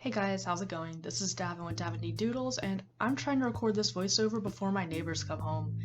Hey guys, how's it going? This is Davin with davindeedoodles, and I'm trying to record this voiceover before my neighbors come home.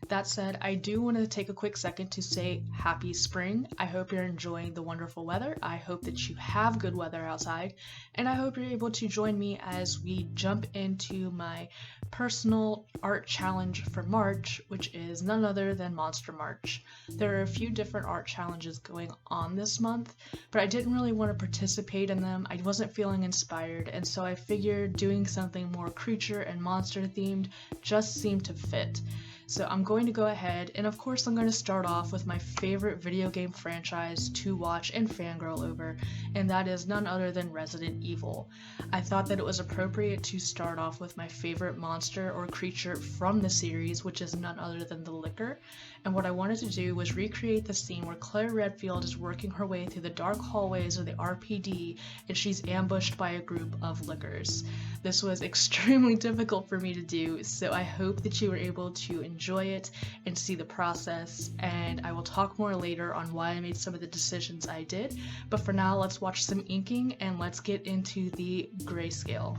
That said, I do want to take a quick second to say happy spring. I hope you're enjoying the wonderful weather. I hope that you have good weather outside, and I hope you're able to join me as we jump into my personal art challenge for March, which is none other than Monster March. There are a few different art challenges going on this month, but I didn't really want to participate in them. I wasn't feeling inspired, and so I figured doing something more creature and monster themed just seemed to fit. So I'm going to go ahead, and of course I'm going to start off with my favorite video game franchise to watch and fangirl over, and that is none other than Resident Evil. I thought that it was appropriate to start off with my favorite monster or creature from the series, which is none other than the Licker, and what I wanted to do was recreate the scene where Claire Redfield is working her way through the dark hallways of the RPD, and she's ambushed by a group of Lickers. This was extremely difficult for me to do, so I hope that you were able to enjoy it and see the process, and I will talk more later on why I made some of the decisions I did, but for now let's watch some inking and let's get into the grayscale.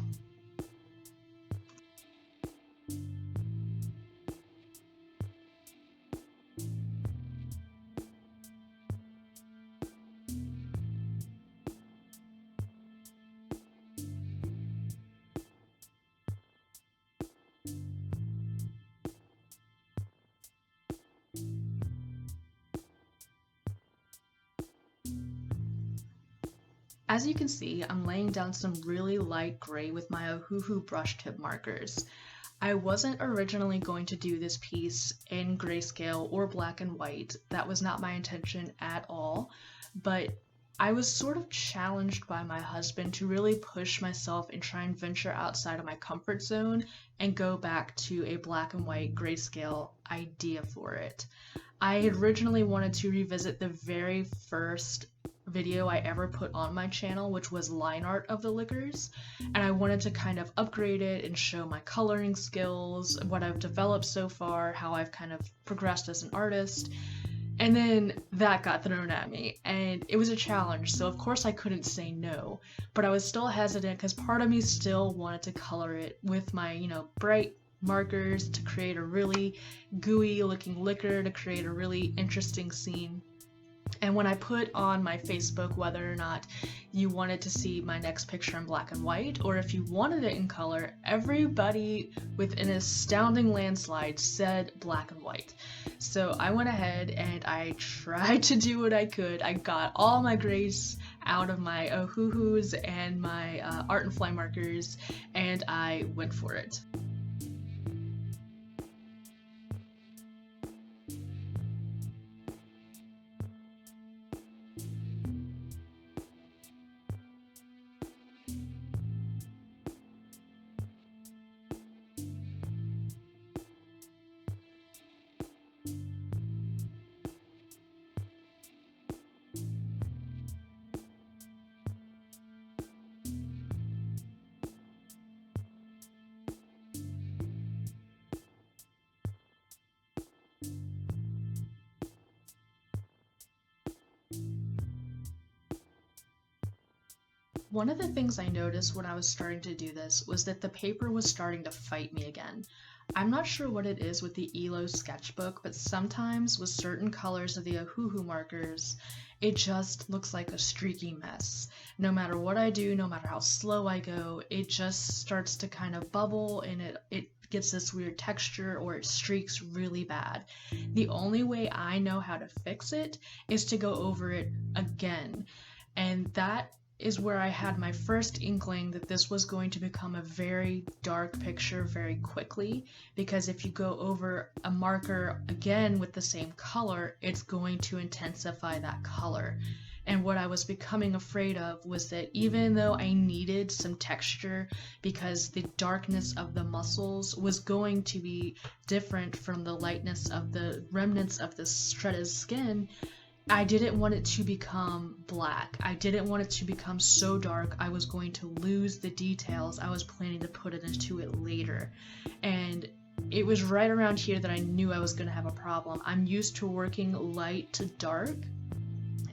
As you can see, I'm laying down some really light gray with my OHUHU brush tip markers. I wasn't originally going to do this piece in grayscale or black and white. That was not my intention at all, but I was sort of challenged by my husband to really push myself and try and venture outside of my comfort zone and go back to a black and white grayscale idea for it. I had originally wanted to revisit the very first video I ever put on my channel, which was line art of the Lickers, and I wanted to kind of upgrade it and show my coloring skills, what I've developed so far, how I've kind of progressed as an artist, and then that got thrown at me, and it was a challenge, so of course I couldn't say no, but I was still hesitant because part of me still wanted to color it with my, bright markers to create a really gooey looking Licker, to create a really interesting scene. And when I put on my Facebook whether or not you wanted to see my next picture in black and white, or if you wanted it in color, everybody with an astounding landslide said black and white. So I went ahead and I tried to do what I could. I got all my grays out of my OHUHUs and my art and fly markers, and I went for it. One of the things I noticed when I was starting to do this was that the paper was starting to fight me again. I'm not sure what it is with the Illo Sketchbook, but sometimes with certain colors of the OHUHU markers, it just looks like a streaky mess. No matter what I do, no matter how slow I go, it just starts to kind of bubble and it gets this weird texture, or it streaks really bad. The only way I know how to fix it is to go over it again, and that is where I had my first inkling that this was going to become a very dark picture very quickly, because if you go over a marker again with the same color, it's going to intensify that color. And what I was becoming afraid of was that even though I needed some texture because the darkness of the muscles was going to be different from the lightness of the remnants of the shredded skin, I didn't want it to become black. I didn't want it to become so dark I was going to lose the details I was planning to put into it later. And it was right around here that I knew I was going to have a problem. I'm used to working light to dark,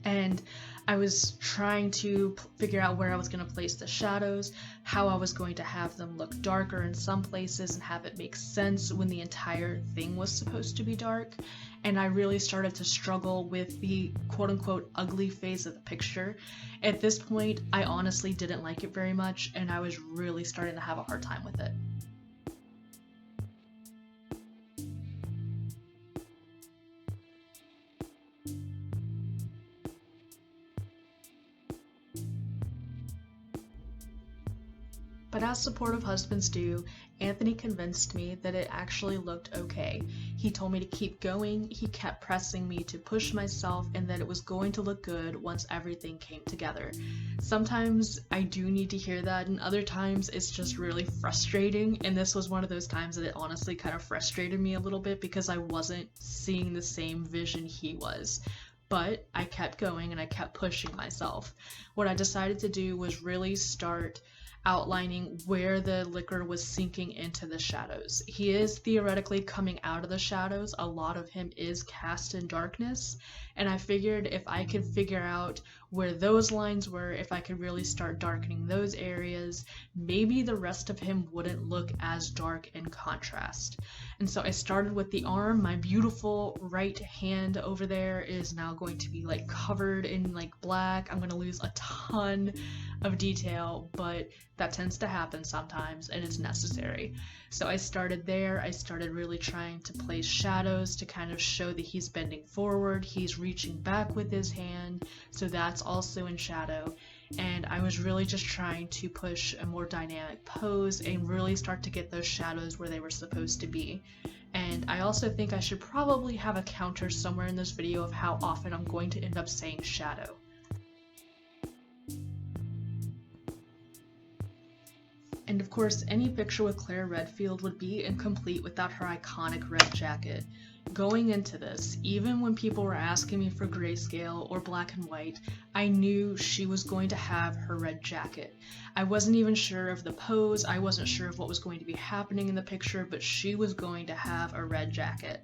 and I was trying to figure out where I was going to place the shadows, how I was going to have them look darker in some places and have it make sense when the entire thing was supposed to be dark. And I really started to struggle with the quote-unquote ugly phase of the picture. At this point, I honestly didn't like it very much, and I was really starting to have a hard time with it. But as supportive husbands do, Anthony convinced me that it actually looked okay. He told me to keep going, he kept pressing me to push myself, and that it was going to look good once everything came together. Sometimes I do need to hear that, and other times it's just really frustrating, and this was one of those times that it honestly kind of frustrated me a little bit because I wasn't seeing the same vision he was. But I kept going and I kept pushing myself. What I decided to do was really start outlining where the liquor was sinking into the shadows. He is theoretically coming out of the shadows. A lot of him is cast in darkness, and I figured if I could figure out where those lines were, if I could really start darkening those areas, maybe the rest of him wouldn't look as dark in contrast. And so I started with the arm. My beautiful right hand over there is now going to be like covered in like black. I'm going to lose a ton of detail, but that tends to happen sometimes and it's necessary. So I started there. I started really trying to place shadows to kind of show that he's bending forward, he's reaching back with his hand, so that's also in shadow. And I was really just trying to push a more dynamic pose and really start to get those shadows where they were supposed to be. And I also think I should probably have a counter somewhere in this video of how often I'm going to end up saying shadow. And of course, any picture with Claire Redfield would be incomplete without her iconic red jacket. Going into this, even when people were asking me for grayscale or black and white, I knew she was going to have her red jacket. I wasn't even sure of the pose, I wasn't sure of what was going to be happening in the picture, but she was going to have a red jacket.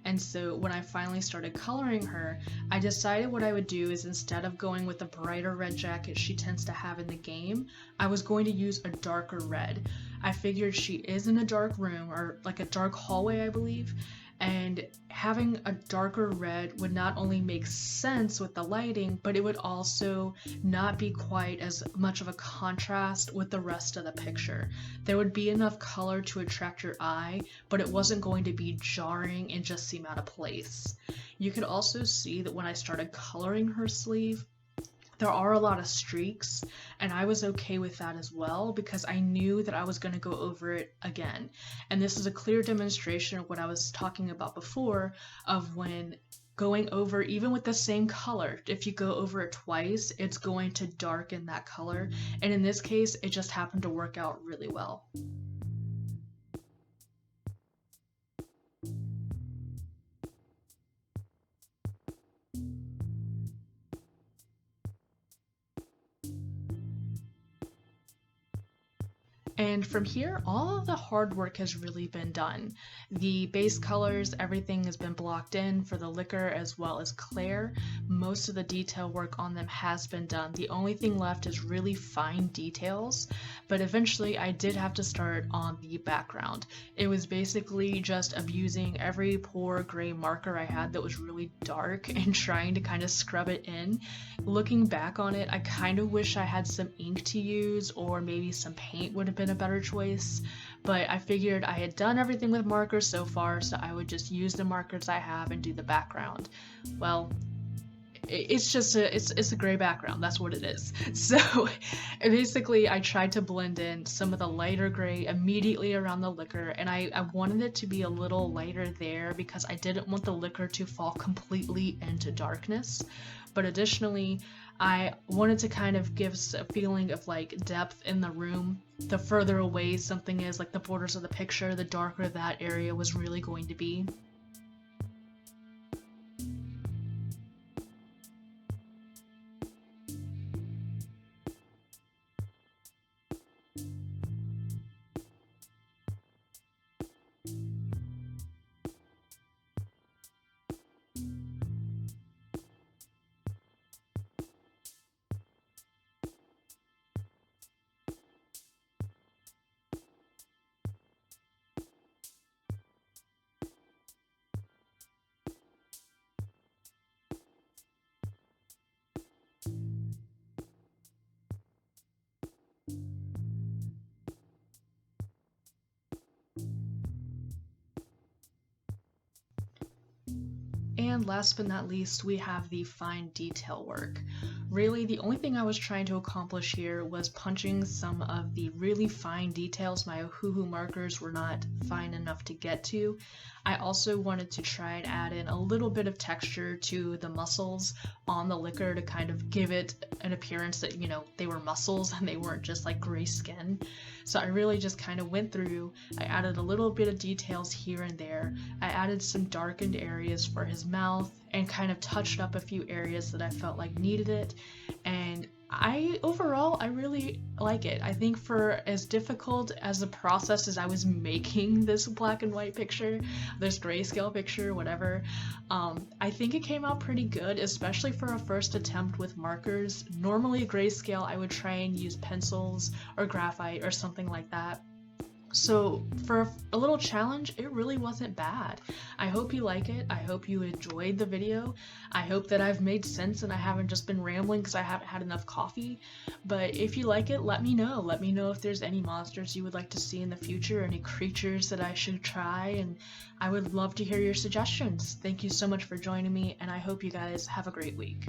And so when I finally started coloring her, I decided what I would do is instead of going with the brighter red jacket she tends to have in the game, I was going to use a darker red. I figured she is in a dark room, or like a dark hallway, I believe, and having a darker red would not only make sense with the lighting, but it would also not be quite as much of a contrast with the rest of the picture. There would be enough color to attract your eye, but it wasn't going to be jarring and just seem out of place. You could also see that when I started coloring her sleeve, there are a lot of streaks, and I was okay with that as well because I knew that I was going to go over it again. And this is a clear demonstration of what I was talking about before, of when going over, even with the same color, if you go over it twice, it's going to darken that color. And in this case, it just happened to work out really well. And from here, all of the hard work has really been done. The base colors, everything has been blocked in for the liquor as well as Claire. Most of the detail work on them has been done. The only thing left is really fine details, but eventually I did have to start on the background. It was basically just abusing every poor gray marker I had that was really dark and trying to kind of scrub it in. Looking back on it, I kind of wish I had some ink to use, or maybe some paint would have been a better choice, but I figured I had done everything with markers so far, so I would just use the markers I have and do the background. Well, it's just it's a gray background, that's what it is. So basically I tried to blend in some of the lighter gray immediately around the liquor, and I wanted it to be a little lighter there because I didn't want the liquor to fall completely into darkness. But additionally, I wanted to kind of give a feeling of like depth in the room. The further away something is, like the borders of the picture, the darker that area was really going to be. And last but not least, we have the fine detail work. Really, the only thing I was trying to accomplish here was punching some of the really fine details my OHUHU markers were not fine enough to get to. I also wanted to try and add in a little bit of texture to the muscles on the liquor to kind of give it an appearance that, you know, they were muscles and they weren't just like gray skin. So I really just kind of went through, I added a little bit of details here and there. I added some darkened areas for his mouth and kind of touched up a few areas that I felt like needed it. And overall, I really like it. I think for as difficult as the process as I was making this black and white picture, this grayscale picture, whatever, I think it came out pretty good, especially for a first attempt with markers. Normally grayscale, I would try and use pencils or graphite or something like that. So for a little challenge, it really wasn't bad. I hope you like it. I hope you enjoyed the video. I hope that I've made sense and I haven't just been rambling because I haven't had enough coffee. But if you like it, let me know. Let me know if there's any monsters you would like to see in the future, any creatures that I should try, and I would love to hear your suggestions. Thank you so much for joining me, and I hope you guys have a great week.